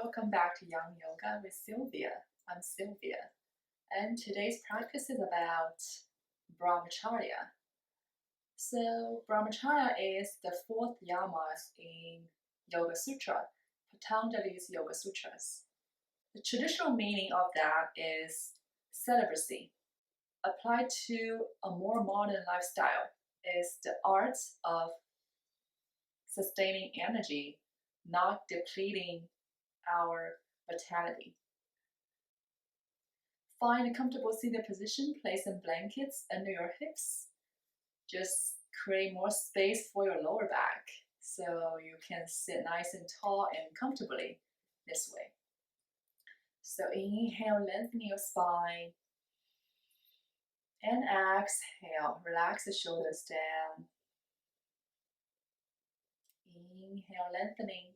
Welcome back to Young Yoga with Sylvia. I'm Sylvia, and today's practice is about Brahmacarya. So, Brahmacarya is the fourth Yamas in Yoga Sutra, Patanjali's Yoga Sutras. The traditional meaning of that is celibacy. Applied to a more modern lifestyle is the art of sustaining energy, not depleting our vitality. Find a comfortable seated position, place some blankets under your hips. Just create more space for your lower back so you can sit nice and tall and comfortably this way. So inhale, lengthen your spine. And exhale, relax the shoulders down. Inhale, lengthening.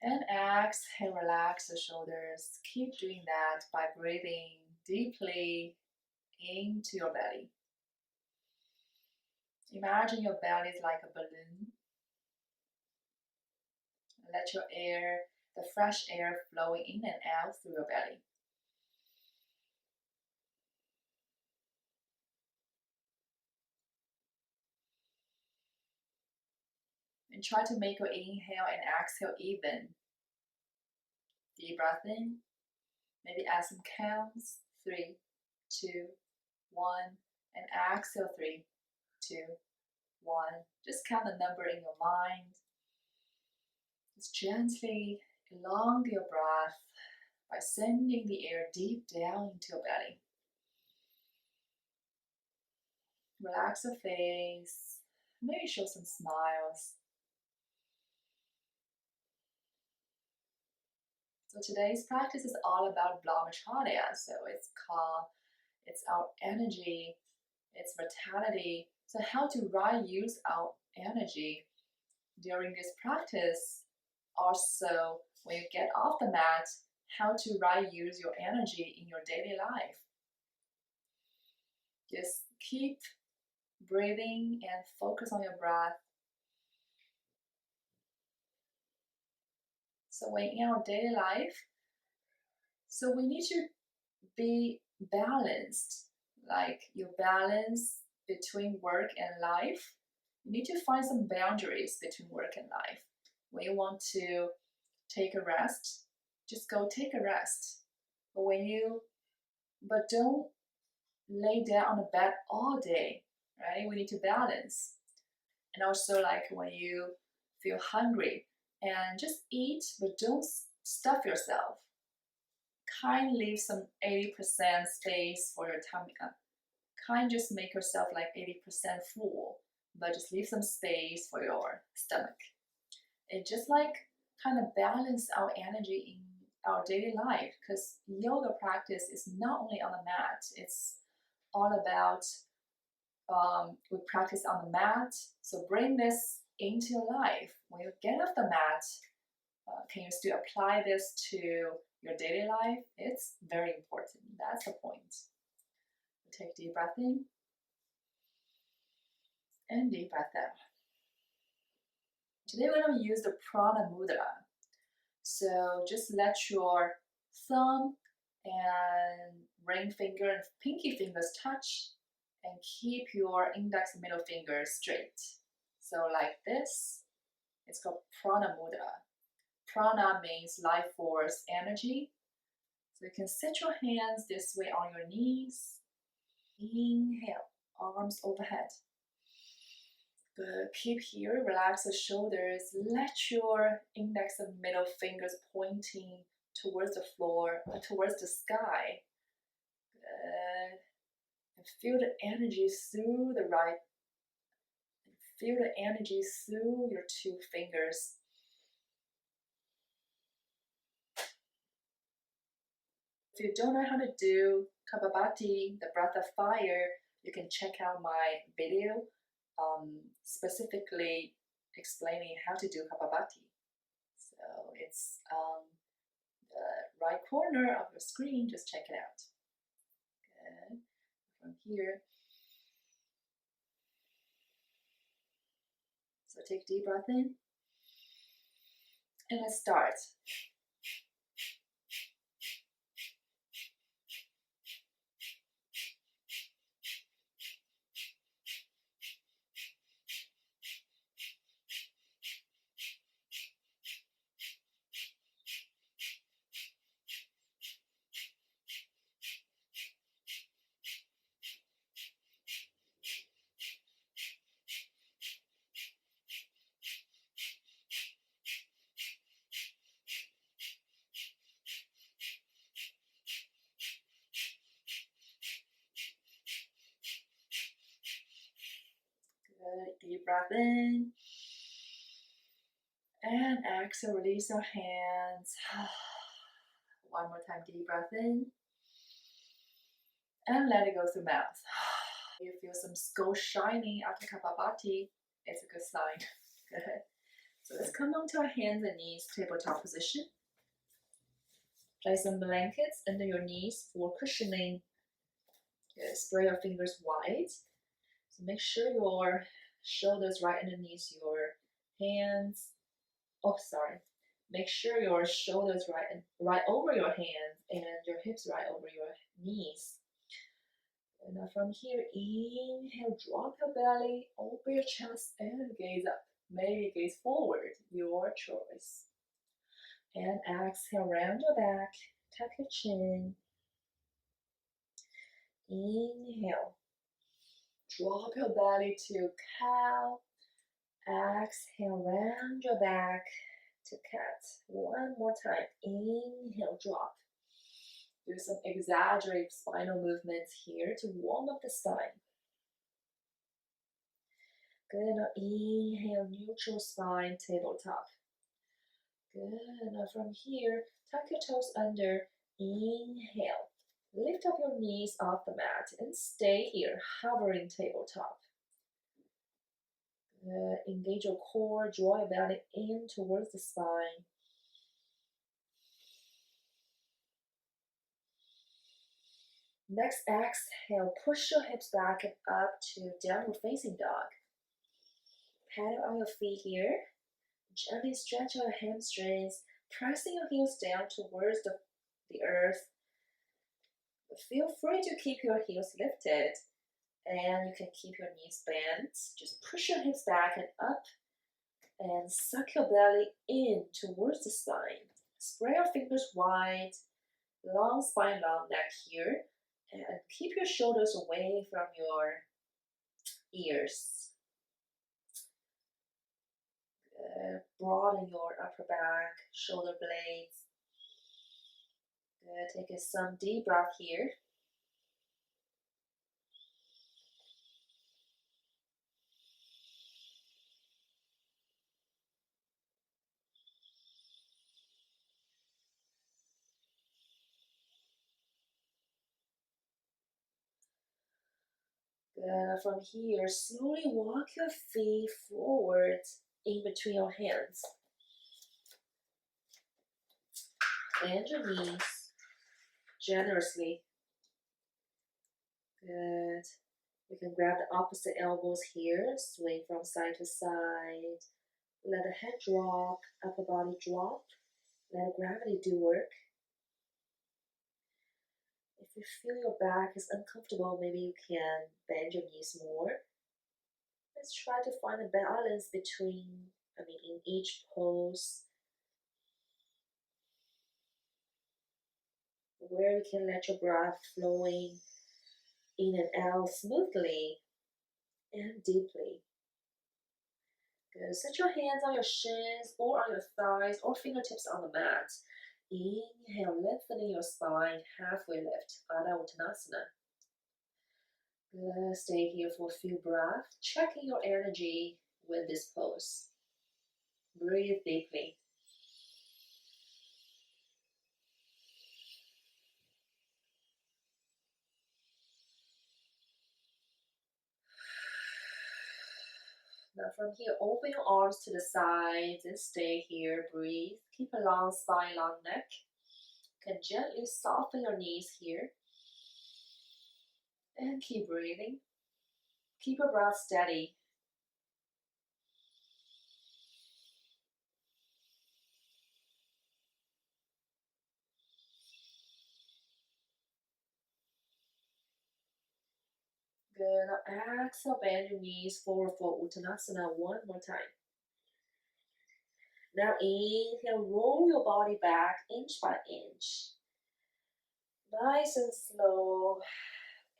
And exhale, relax the shoulders. Keep doing that by breathing deeply into your belly. Imagine your belly is like a balloon. Let your air, the fresh air flowing in and out through your belly. And try to make your inhale and exhale even. Deep breath in. Maybe add some counts. 3, 2, 1. And exhale 3, 2, 1. Just count the number in your mind. Just gently elongate your breath by sending the air deep down into your belly. Relax your face. Maybe show some smiles. So today's practice is all about Brahmacarya. So it's our energy, it's vitality. So how to right use our energy during this practice. Also, when you get off the mat, how to right use your energy in your daily life. Just keep breathing and focus on your breath. So when in our daily life, so we need to be balanced, like your balance between work and life. You need to find some boundaries between work and life. When you want to take a rest, just go take a rest. But don't lay down on the bed all day, right? We need to balance. And also, like when you feel hungry, and just eat, but don't stuff yourself. Kind leave some 80% space for your tummy. Kind just make yourself like 80% full, but just leave some space for your stomach. It just like kind of balance our energy in our daily life, because yoga practice is not only on the mat, it's all about we practice on the mat. So bring this into your life. When you get off the mat, can you still apply this to your daily life? It's very important. That's the point. Take a deep breath in and deep breath out. Today we're going to use the prana mudra. So just let your thumb and ring finger and pinky fingers touch, and keep your index and middle finger straight. So like this, it's called prana mudra. Prana means life force, energy. So you can set your hands this way on your knees. Inhale, arms overhead. Good. Keep here, relax the shoulders. Let your index and middle fingers pointing towards the floor, towards the sky. Good. And feel the energy through the right. Feel the energy through your 2 fingers. If you don't know how to do Kapalabhati, the breath of fire, you can check out my video specifically explaining how to do Kapalabhati. So it's the right corner of your screen, just check it out. Good. From here. So take a deep breath in And let's start. Good. Deep breath in. And exhale, release your hands. One more time, deep breath in. And let it go through mouth. You feel some skull shining after Kapalabhati. It's a good sign. Good. So let's come onto our hands and knees, tabletop position. Place some blankets under your knees for cushioning. Good. Spread your fingers wide. So make sure your shoulders right underneath your hands. Oh, sorry. Make sure your shoulders right over your hands and your hips right over your knees. And now from here, inhale, drop your belly, open your chest, and gaze up. Maybe gaze forward, your choice. And exhale, round your back, tuck your chin. Inhale, drop your belly to cow. Exhale, round your back to cat. One more time. Inhale, drop. Do some exaggerated spinal movements here to warm up the spine. Good. Now inhale, neutral spine, tabletop. Good. Now from here, tuck your toes under. Inhale. Lift up your knees off the mat and stay here, hovering tabletop. Good. Engage your core, draw your belly in towards the spine. Next exhale, push your hips back and up to downward facing dog. Paddle on your feet here. Gently stretch your hamstrings, pressing your heels down towards the earth. Feel free to keep your heels lifted, and you can keep your knees bent. Just push your hips back and up, and suck your belly in towards the spine. Spread your fingers wide, long spine, long neck here, and keep your shoulders away from your ears. Broaden your upper back, shoulder blades. Good. Take some deep breath here. Good. From here, slowly walk your feet forward in between your hands. Bend your knees generously. Good. You can grab the opposite elbows here, swing from side to side. Let the head drop, upper body drop. Let gravity do work. If you feel your back is uncomfortable, maybe you can bend your knees more. Let's try to find a balance in each pose, where you can let your breath flowing in and out smoothly and deeply. Good. Set your hands on your shins or on your thighs or fingertips on the mat. Inhale, lengthening your spine, halfway lift, Adho Uttanasana. Good. Stay here for a few breaths, checking your energy with this pose. Breathe deeply. Now from here, open your arms to the sides and stay here. Breathe. Keep a long spine, long neck. You can gently soften your knees here. And keep breathing. Keep your breath steady. Good. Now exhale, bend your knees forward for Uttanasana one more time. Now inhale, roll your body back inch by inch. Nice and slow.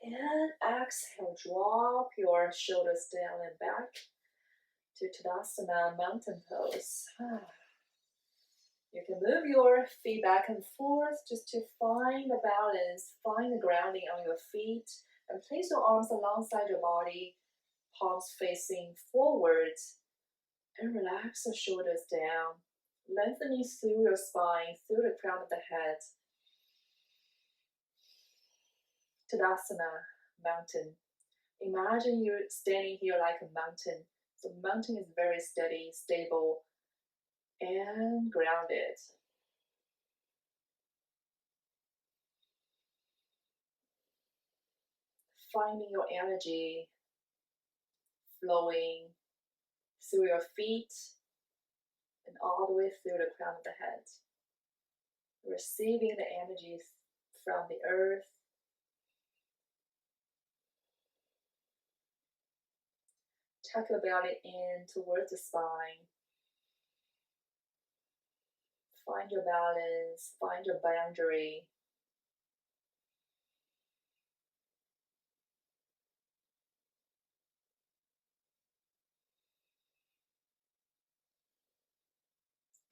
And exhale, drop your shoulders down and back to Tadasana, mountain pose. You can move your feet back and forth just to find the balance, find the grounding on your feet, and place your arms alongside your body, palms facing forward, and relax the shoulders down, lengthening through your spine, through the crown of the head. Tadasana, mountain. Imagine you're standing here like a mountain. So mountain is very steady, stable, and grounded. Finding your energy flowing through your feet and all the way through the crown of the head. Receiving the energy from the earth. Tuck your belly in towards the spine. Find your balance, find your boundary.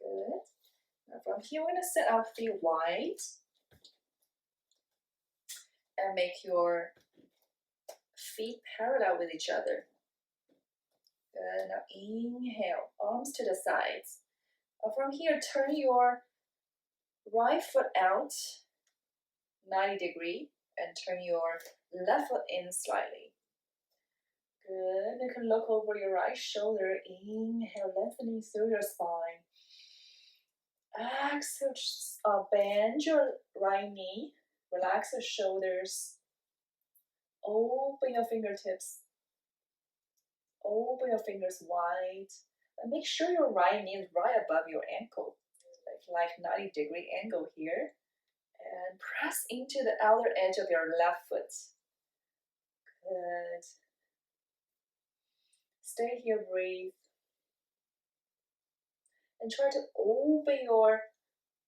Good. Now from here, we're going to set our feet wide and make your feet parallel with each other. Good. Now inhale, arms to the sides. From here, turn your right foot out 90 degrees and turn your left foot in slightly. Good. You can look over your right shoulder. Inhale, lengthening through your spine. Exhale, bend your right knee. Relax the shoulders. Open your fingertips. Open your fingers wide. And make sure your right knee is right above your ankle. Like 90-degree angle here. And press into the outer edge of your left foot. Good. Stay here, breathe. And try to open your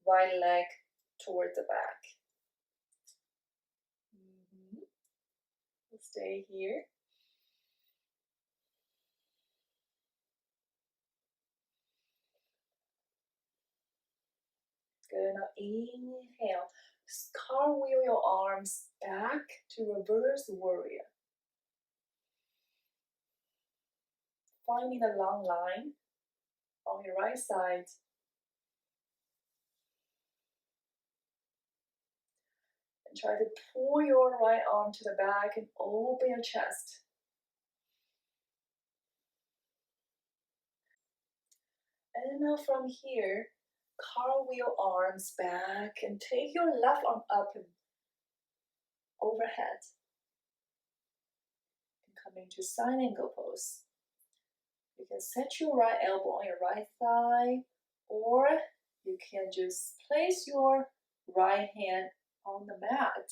right leg towards the back. Stay here. Good. Now inhale. Cartwheel your arms back to reverse warrior. Finding the long line on your right side. And try to pull your right arm to the back and open your chest. And now from here, cartwheel arms back and take your left arm up and overhead. And come into side angle pose. You can set your right elbow on your right thigh, or you can just place your right hand on the mat.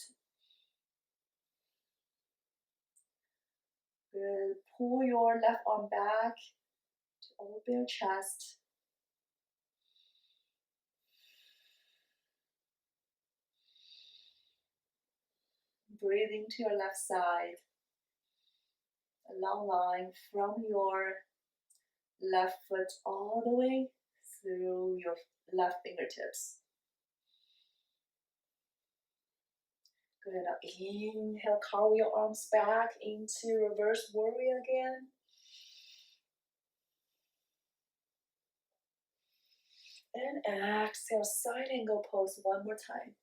Good. Pull your left arm back to open your chest. Breathing to your left side. A long line from your left foot all the way through your left fingertips. Good. Now inhale, cartwheel arms back into reverse warrior again. And exhale, side angle pose one more time.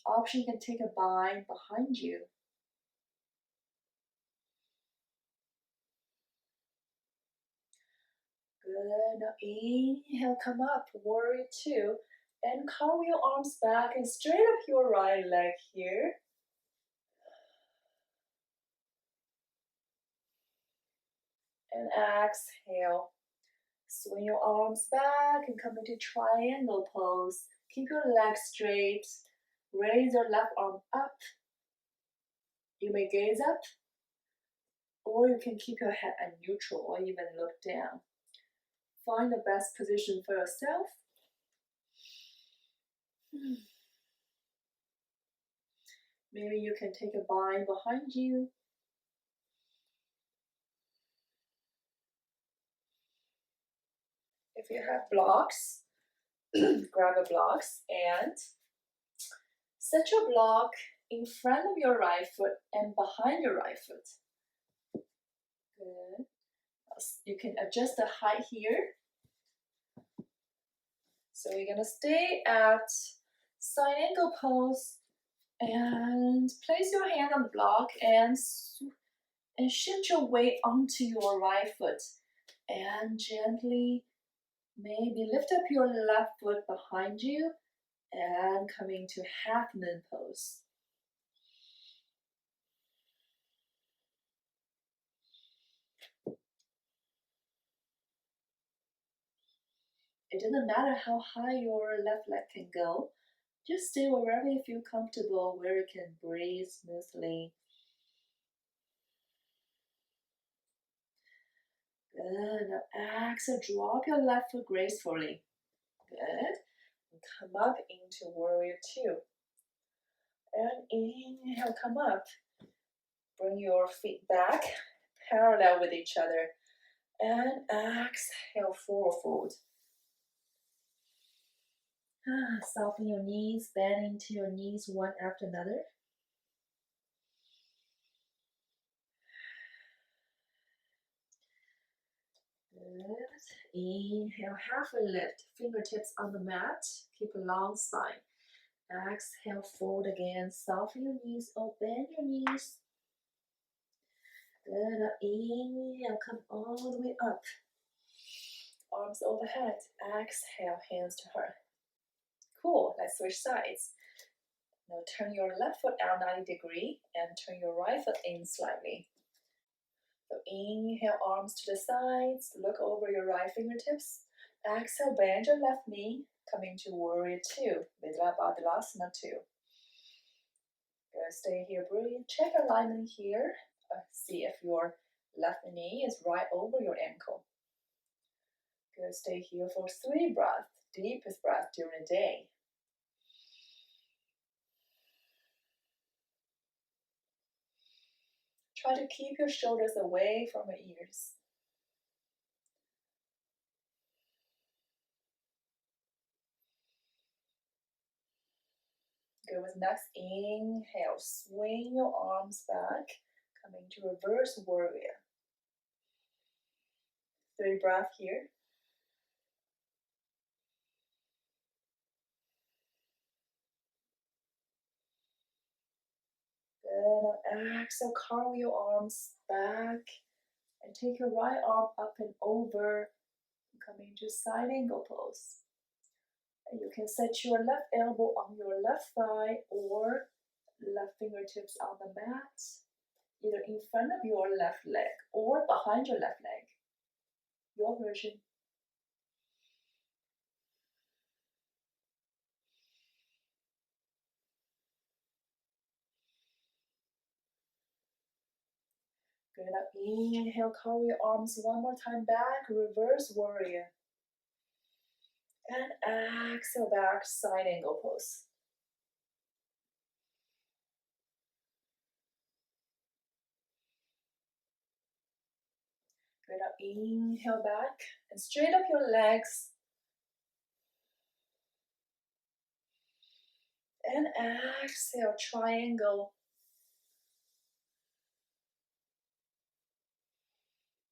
Option, you can take a bind behind you. Good. Now inhale, come up, warrior two. And cartwheel arms back and straight up your right leg here. And exhale. Swing your arms back and come into triangle pose. Keep your legs straight. Raise your left arm up. You may gaze up, or you can keep your head at neutral or even look down. Find the best position for yourself. Maybe you can take a bind behind you. If you have blocks, grab a blocks and set your block in front of your right foot and behind your right foot. Good. You can adjust the height here. So we're gonna stay at side angle pose and place your hand on the block and shift your weight onto your right foot and gently maybe lift up your left foot behind you and coming to half moon pose. It doesn't matter how high your left leg can go. Just stay wherever you feel comfortable, where you can breathe smoothly. Good. Now exhale, drop your left foot gracefully. Good. And come up into warrior two. And inhale, come up. Bring your feet back, parallel with each other. And exhale, forward fold. Soften your knees, bend into your knees one after another. Good. Inhale, halfway lift, fingertips on the mat. Keep a long spine. Exhale, fold again. Soften your knees or bend your knees. Good. Now inhale, come all the way up. Arms overhead. Exhale, hands to heart. Cool. Let's switch sides. Now turn your left foot out 90 degrees and turn your right foot in slightly. So inhale, arms to the sides. Look over your right fingertips. Exhale, bend your left knee. Coming to warrior two. Balasana two. Good. Stay here, breathe. Check alignment here. See if your left knee is right over your ankle. Good. Stay here for 3 breaths. Deepest breath during the day. Try to keep your shoulders away from your ears. Good. With next inhale, swing your arms back, coming to reverse warrior. 3 breaths here. Good. Now exhale, curl your arms back and take your right arm up and over, coming to side angle pose. And you can set your left elbow on your left thigh or left fingertips on the mat, either in front of your left leg or behind your left leg. Your version. Good. Now inhale, curl your arms one more time back, reverse warrior. And exhale back, side angle pose. Good. Now inhale back and straight up your legs. And exhale, triangle.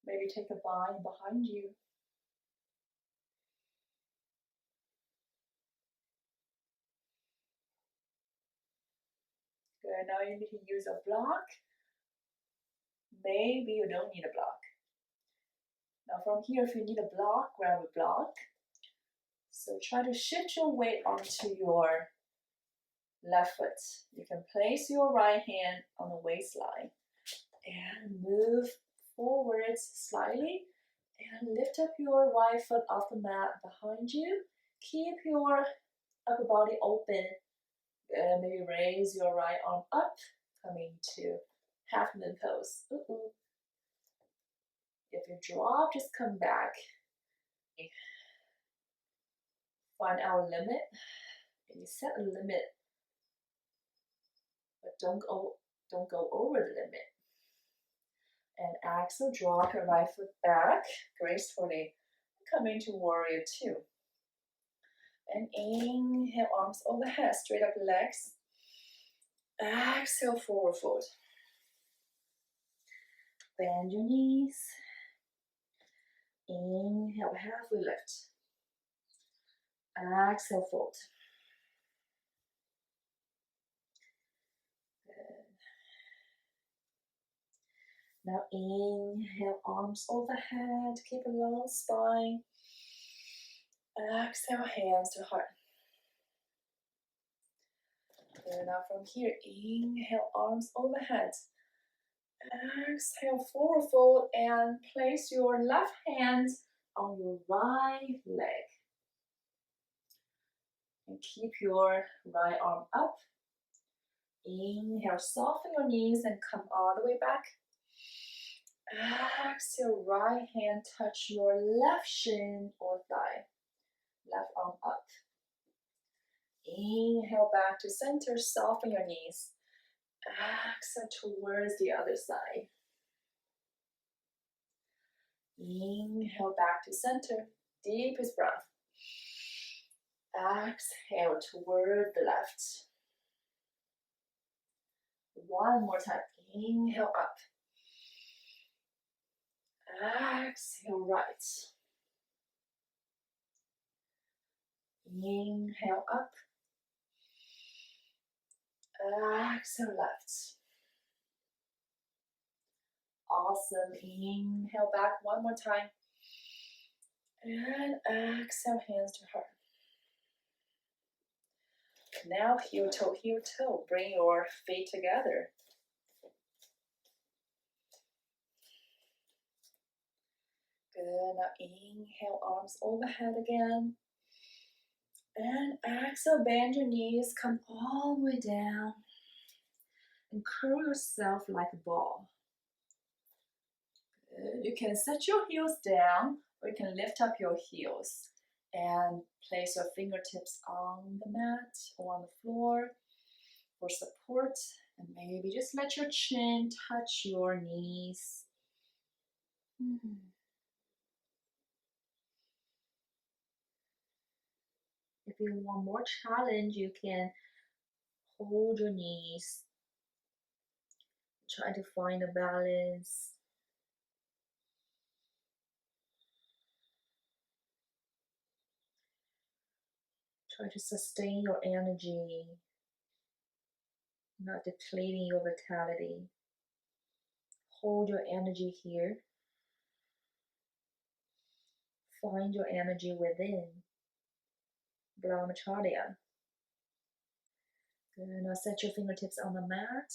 Maybe take a bind behind you. Good. Now you need to use a block. Maybe you don't need a block. Now from here, if you need a block, grab a block. So try to shift your weight onto your left foot. You can place your right hand on the waistline and move forwards slightly and lift up your right foot off the mat behind you. Keep your upper body open and maybe raise your right arm up, coming to half moon pose. If you drop, just come back. Find our limit. And you set a limit, but don't go over the limit. And exhale, drop your right foot back gracefully. Come into warrior two. And inhale, arms overhead, straight up legs. Exhale, forward fold. Bend your knees. Inhale, halfway lift. Exhale, fold. Good. Now inhale, arms overhead. Keep a long spine. Exhale, hands to heart. Good. Now from here, inhale, arms overhead. Exhale, forward fold and place your left hand on your right leg. And keep your right arm up. Inhale, soften your knees and come all the way back. Exhale, right hand touch your left shin or thigh. Left arm up. Inhale, back to center, soften your knees. Exhale towards the other side. Inhale, back to center, deepest breath. Exhale toward the left. One more time. Inhale up. Exhale right. Inhale up. Exhale left. Awesome. Inhale back one more time. And exhale, hands to heart. Now heel toe, heel toe. Bring your feet together. Good. Now inhale, arms overhead again. And exhale, bend your knees, come all the way down. And curl yourself like a ball. Good. You can set your heels down, or you can lift up your heels. And place your fingertips on the mat or on the floor for support. And maybe just let your chin touch your knees. If you want more challenge, you can hold your knees. Try to find a balance. Try to sustain your energy, not depleting your vitality. Hold your energy here. Find your energy within. Brahmacarya. Good. Now set your fingertips on the mat.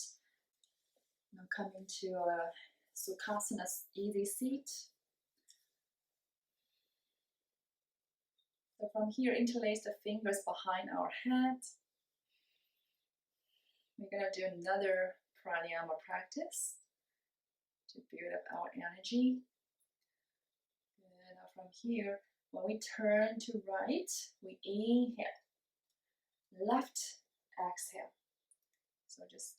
Now come into a Sukhasana, easy seat. So from here, interlace the fingers behind our head. We're going to do another pranayama practice to build up our energy. And now from here, when we turn to right, we inhale. Left, exhale. So just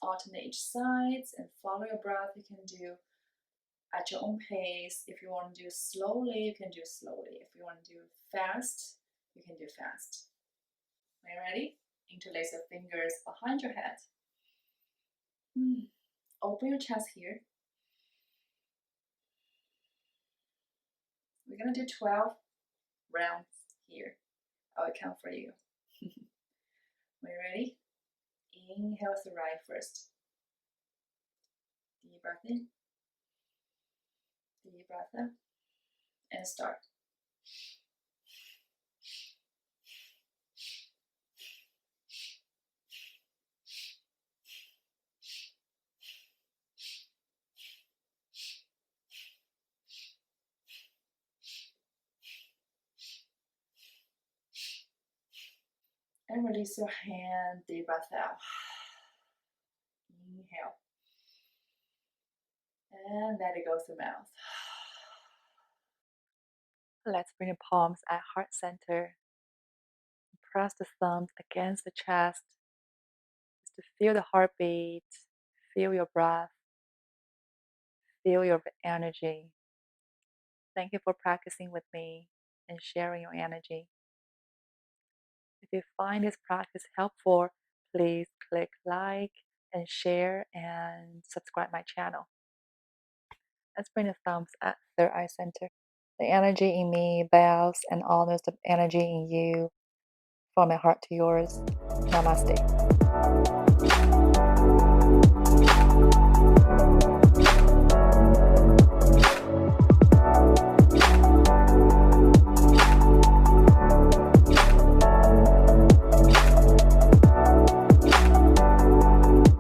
alternate each sides and follow your breath. You can do at your own pace. If you want to do slowly, you can do slowly. If you want to do fast, you can do fast. Are you ready? Interlace your fingers behind your head. Open your chest here. We're going to do 12 rounds here. I'll count for you. Are you ready? Inhale through right first. Deep breath in. Deep breath out. And start. And release your hand, deep breath out. Inhale. And let it go through mouth. Let's bring the palms at heart center. Press the thumbs against the chest just to feel the heartbeat, feel your breath, feel your energy. Thank you for practicing with me and sharing your energy. If you find this practice helpful, please click like and share and subscribe my channel. Let's bring the thumbs at third eye center. The energy in me bows and honors the energy in you from my heart to yours. Namaste.